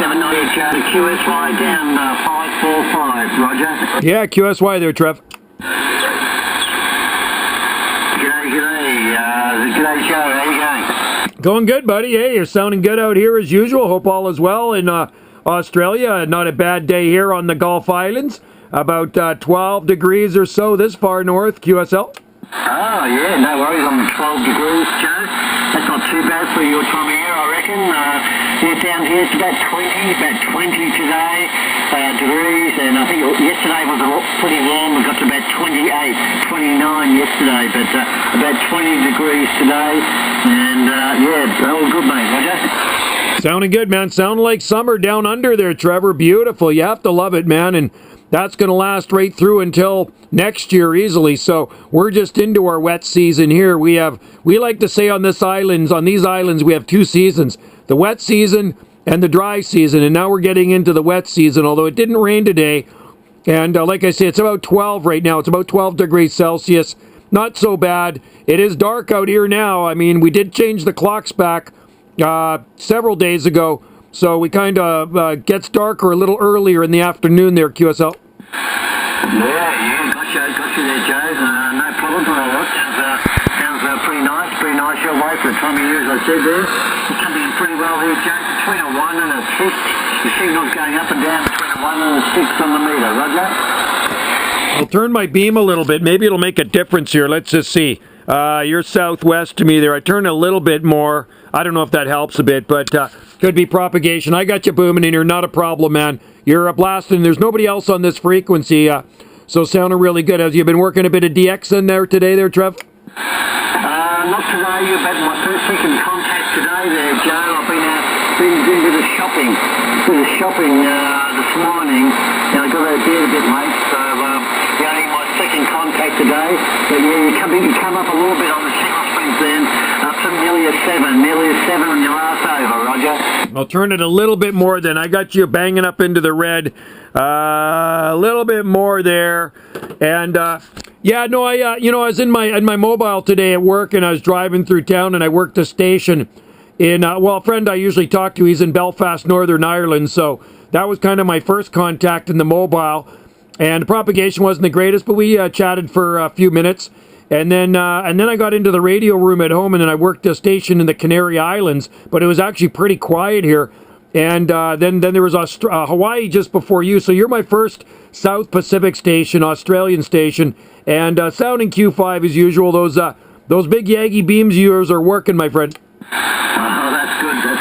790, the QSY down 545, roger. Yeah, QSY there, Trev. G'day, Joe. How you going? Going good, buddy. Hey, you're sounding good out here as usual. Hope all is well in Australia. Not a bad day here on the Gulf Islands. About 12 degrees or so this far north, QSL. Oh, yeah, no worries. I'm 12 degrees, Joe. That's not too bad for your time of year, I reckon. Yeah, down here it's about 20 today degrees, and I think yesterday was pretty warm. We got to about 28, 29 yesterday, but about 20 degrees today, and yeah, all good, mate, Roger. Sounding good, man. Sounding like summer down under there, Trevor. Beautiful. You have to love it, man, and that's going to last right through until next year easily. So we're just into our wet season here. We like to say on these islands, we have two seasons, the wet season and the dry season. And now we're getting into the wet season, although it didn't rain today. And like I say, it's about 12 right now. It's about 12 degrees Celsius. Not so bad. It is dark out here now. I mean, we did change the clocks back several days ago. So we kind of gets darker a little earlier in the afternoon there, QSL. Yeah, gotcha there, Joe. No problem. Sounds pretty nice your way for the time of year, as I said there. You're coming in pretty well here, Joe. Between a 1 and a 6. The signal's going up and down between a 1 and a 6 on the meter, Roger. I'll turn my beam a little bit. Maybe it'll make a difference here. Let's just see. You're southwest to me there. I turn a little bit more. I don't know if that helps a bit, but could be propagation. I got you booming in here. Not a problem, man. You're blasting. There's nobody else on this frequency, so sounding really good. Have you been working a bit of DX in there today there, Trev? Not today. You've had my first second contact today there, Joe. I've been doing a bit of shopping this morning. I got out there a bit late, so you're only my second contact today. But yeah, you come up a little bit on the channel strength then, up to nearly a 7 on your last over, Roger. I'll turn it a little bit more then. I got you banging up into the red. A little bit more there. And yeah, no, I was in my mobile today at work, and I was driving through town, and I worked a station in a friend I usually talk to. He's in Belfast, Northern Ireland, so that was kind of my first contact in the mobile. And the propagation wasn't the greatest, but we chatted for a few minutes. And then I got into the radio room at home, and then I worked a station in the Canary Islands, but it was actually pretty quiet here. And then there was Hawaii just before you. So you're my first South Pacific station, Australian station, and sounding Q5 as usual. Those big Yagi beams of yours are working, my friend. Oh, that's good there,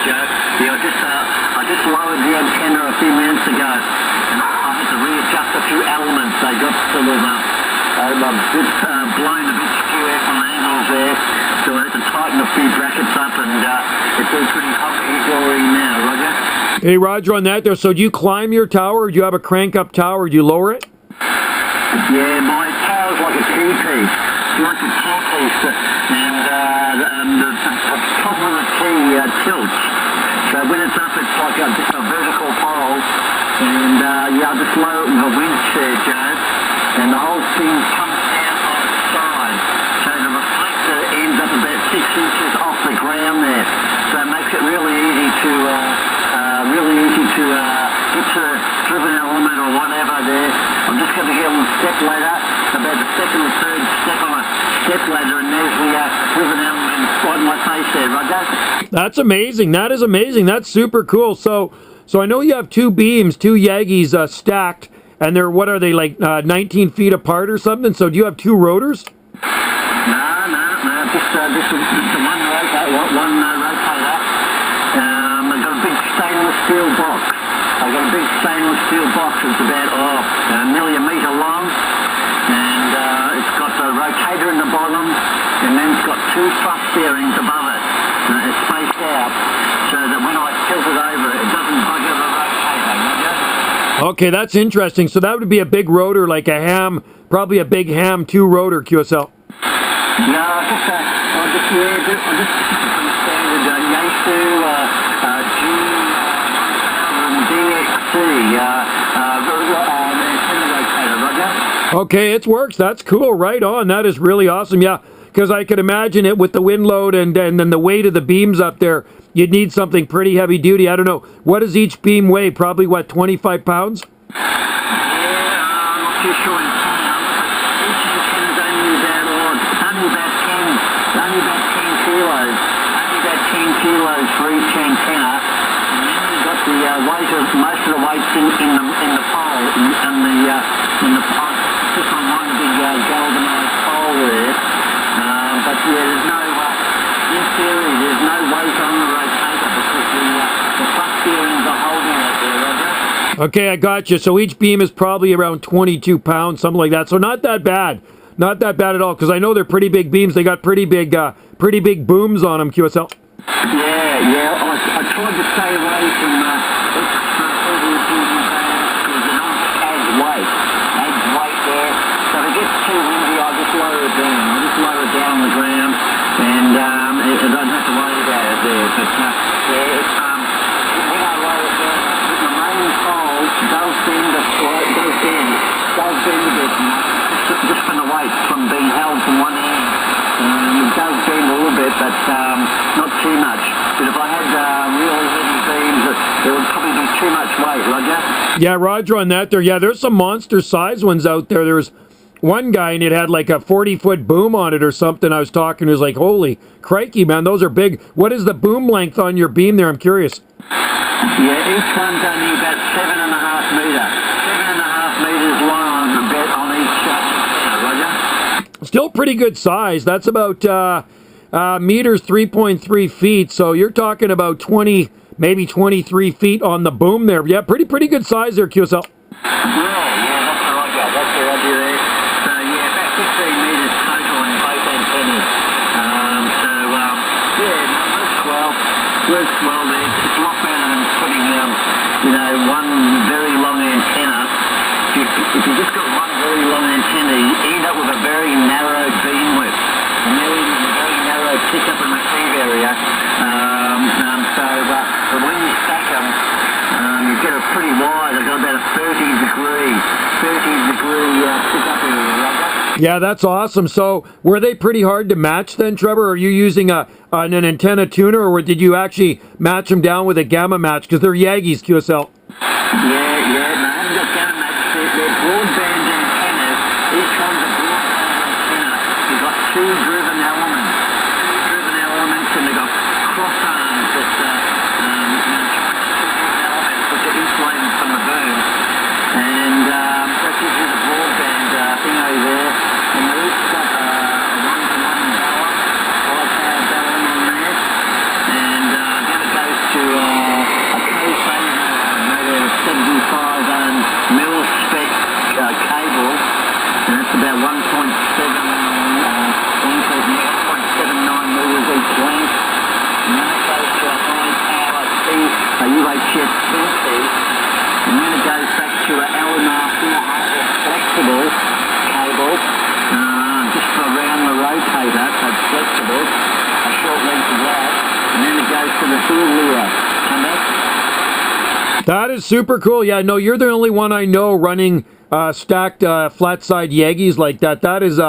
Joe. Yeah, I just lowered the antenna a few minutes ago, and I had to readjust a few elements. They got sort of blown a bit skew out on angles there, so I had to tighten a few brackets up, and it's all pretty hot already now, Roger. Hey, Roger, on that there, so do you climb your tower, or do you have a crank-up tower? Do you lower it? Yeah, my tower's like a T-piece. It's like a T-piece, and the top of the T tilts. So when it's up, it's like just a vertical pole, and I just lower it with a winch there, Joe, and the whole thing comes down on its side. So the reflector ends up about 6 inches off the ground there. So it makes it really easy to get to a driven element or whatever there. I'm just going to get a little step ladder, about the second or third step on a step ladder, and there's the driven element right in my face there, Roger. That's amazing. That is amazing. That's super cool. So I know you have two beams, two Yagis stacked, and they're, what are they, like 19 feet apart or something? So do you have two rotors? No, just one rotator. I've got a big stainless steel box. It's about nearly a metre long, and it's got the rotator in the bottom, and then it's got two thrust bearings above it. It's spaced out so that when I tilt it over, it doesn't bugger the rotator. Okay, that's interesting. So that would be a big rotor, like a ham, probably a big ham 2-rotor QSL. No, I'm just standard Yaesu Okay, it works. That's cool. Right on. That is really awesome. Yeah, Because I could imagine it with the wind load and then the weight of the beams up there, you'd need something pretty heavy duty. I don't know. What does each beam weigh? Probably, what, 25 pounds? Yeah, I'm not too sure in pounds. Each antenna is only about 10 kilos. Only about 10 kilos for each antenna. And then you've got the weight of, most of the weights in the pole, in the pole, just on one big galvanized pole there. But yeah, there's no, in theory, there's no weight on the rotator because the flux bearings are holding it there, Roger. Okay, I got you. So each beam is probably around 22 pounds, something like that. So not that bad. Not that bad at all, because I know they're pretty big beams. They got pretty big booms on them, QSL. Yeah. I tried to stay away from heavy duty bands because it almost adds weight. Adds weight there. So if it gets too windy, I just lower it down. I just lower it down on the ground, and I don't have to worry about it there. But yeah, it's when I lower it down, the main pole does bend a bit, just from the weight from being held from one end. It does bend a little bit, but not too much. But if I had really heavy beams, it would probably be too much weight, Roger. Yeah, Roger on that there. Yeah, there's some monster size ones out there. There's one guy and it had like a 40-foot boom on it or something. I was talking, it was like, holy crikey, man, those are big. What is the boom length on your beam there? I'm curious. Yeah, each one's only about 7.5 metre. 7.5 metres long on each Roger. Still pretty good size. That's about meters, 3.3 feet. So you're talking about 20, maybe 23 feet on the boom there. Yeah, pretty good size there, QSL. Yeah, that's the Roger. That's the Roger there. So yeah, about 15 metres total on both antennas. Works well there. It's a lot better than putting, one very long antenna. If you just got one very long antenna, you end up with a very narrow beam width. And there is a very narrow pickup in the feed area. But when you stack them, you get a pretty wide. They've got about a 30 degree pickup area, Roger. Yeah, that's awesome. So were they pretty hard to match then, Trevor? Are you using an antenna tuner, or did you actually match them down with a gamma match? Because they're Yagis, QSL. Yeah, no, I haven't got gamma match. They're broadband antennas. Each one's a broadband antenna. You've got two driven elements, and they've got cross arms that which are insulated from the boom. And that gives you the broadband thing over there. And they each got a one-to-one balance, high-power balance on there. And then it goes to a co-phase, maybe a 75 mil-spec cable. And that's about 1.79 meters each length. And then it goes to a high-power UHF filter. And then it goes back to an Element flexible cable, just around the rotator, so it's flexible, a short length of that, and then it goes to the field wheel. Come back. That is super cool. Yeah, no, you're the only one I know running stacked flat side Yagis like that. That is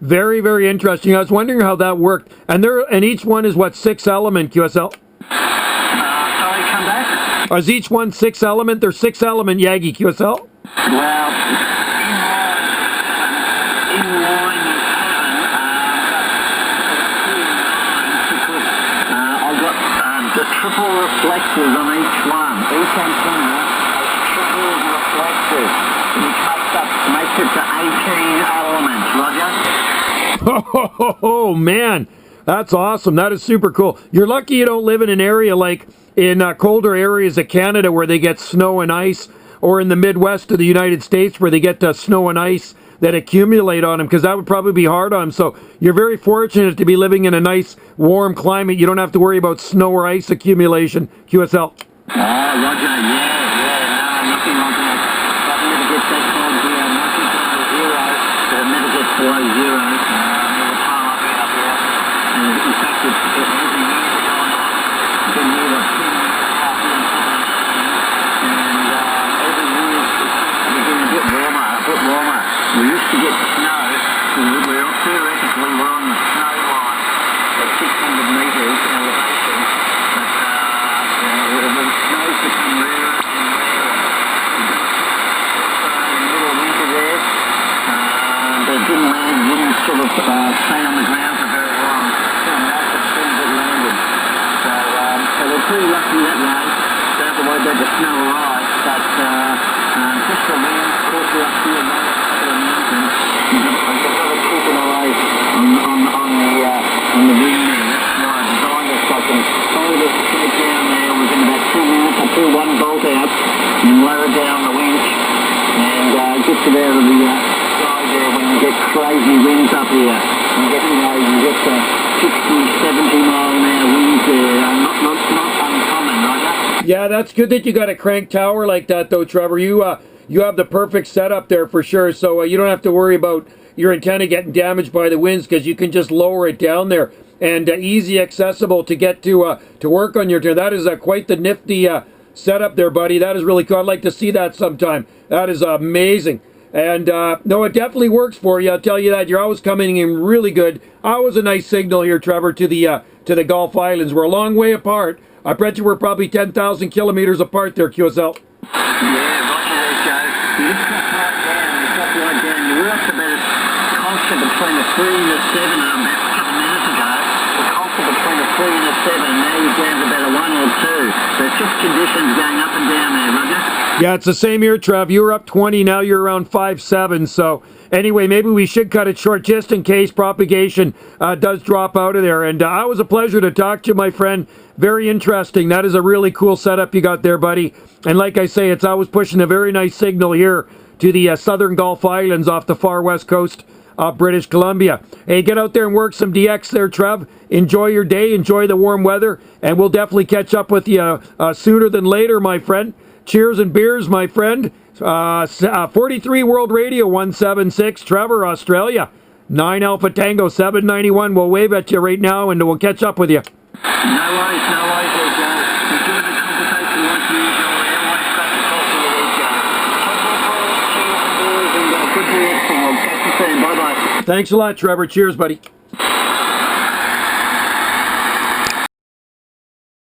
very, very interesting. I was wondering how that worked. And each one is what, 6 element, QSL? Sorry, come back? Is each one 6 element? They're 6 element Yagi, QSL? Well, in line is 7, I've got the triple reflectors on each one. Each antenna has triple reflectors, which makes it to 18 elements, Roger. Oh, man, that's awesome. That is super cool. You're lucky you don't live in an area like in colder areas of Canada where they get snow and ice, or in the Midwest of the United States where they get snow and ice that accumulate on them, because that would probably be hard on them. So you're very fortunate to be living in a nice, warm climate. You don't have to worry about snow or ice accumulation, QSL. Oh, Roger, no, nothing like that. But it never gets that cold here. Nothing below zero, but it never gets below zero. Never pile up here. And in fact, every year it's going on. It's been near the 10 half years. And every year it's getting a bit warmer, We used to get snow. Theoretically, we're on the snow screw one bolt out and lower down the winch, and gets it out of the side there when you get crazy winds up here. You get, you get 60, 70 mile an hour winds there. Not uncommon, right? Yeah, that's good that you got a crank tower like that, though, Trevor. You have the perfect setup there for sure, so you don't have to worry about your antenna getting damaged by the winds because you can just lower it down there, and easy accessible to get to work on your antenna. That is quite the nifty setup there, buddy. That is really cool. I'd like to see that sometime. That is amazing. And no, it definitely works for you. I'll tell you that. You're always coming in really good. Always a nice signal here, Trevor, to the Gulf Islands. We're a long way apart. I bet you we're probably 10,000 kilometers apart there, QSL. Yeah, roger there, Joe. You just got right down, you got right down. You were up to about a constant between the 3 and the 7 about a couple of minutes ago. The constant between the 3 and the 7, and now you're down to about a 1 or 2. So it's just conditions going up and down there, Roger. Yeah, it's the same here, Trev. You were up 20, now you're around 5.7. So anyway, maybe we should cut it short just in case propagation does drop out of there. And it was a pleasure to talk to you, my friend. Very interesting. That is a really cool setup you got there, buddy. And like I say, it's always pushing a very nice signal here to the southern Gulf Islands off the far west coast of British Columbia. Hey, get out there and work some DX there, Trev. Enjoy your day. Enjoy the warm weather. And we'll definitely catch up with you sooner than later, my friend. Cheers and beers, my friend. 43 World Radio 176, Trevor, Australia. 9 Alpha Tango 791. We'll wave at you right now and we'll catch up with you. No worries there, Joe. Enjoy the conversation like usual. Always great to talk to you there, Joe. Cheers and beers and good to you. I'll catch you soon. Bye-bye. Thanks a lot, Trevor. Cheers, buddy.